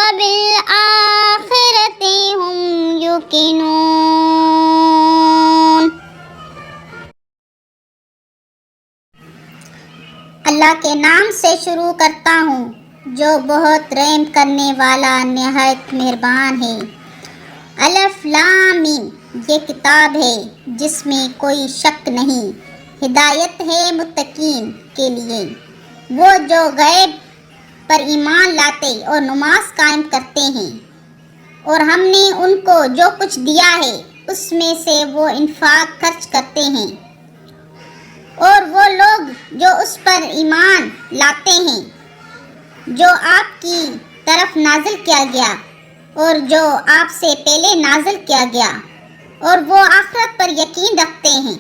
وبالآخرة هم يوقنون۔ اللہ کے نام سے شروع کرتا ہوں جو بہت رحم کرنے والا نہایت مہربان ہے۔ الف لام میم، یہ کتاب ہے جس میں کوئی شک نہیں، ہدایت ہے متقین کے لیے، وہ جو غیب پر ایمان لاتے اور نماز قائم کرتے ہیں، اور ہم نے ان کو جو کچھ دیا ہے اس میں سے وہ انفاق خرچ کرتے ہیں، اور وہ لوگ جو اس پر ایمان لاتے ہیں جو آپ کی طرف نازل کیا گیا اور جو آپ سے پہلے نازل کیا گیا، اور وہ آخرت پر یقین رکھتے ہیں۔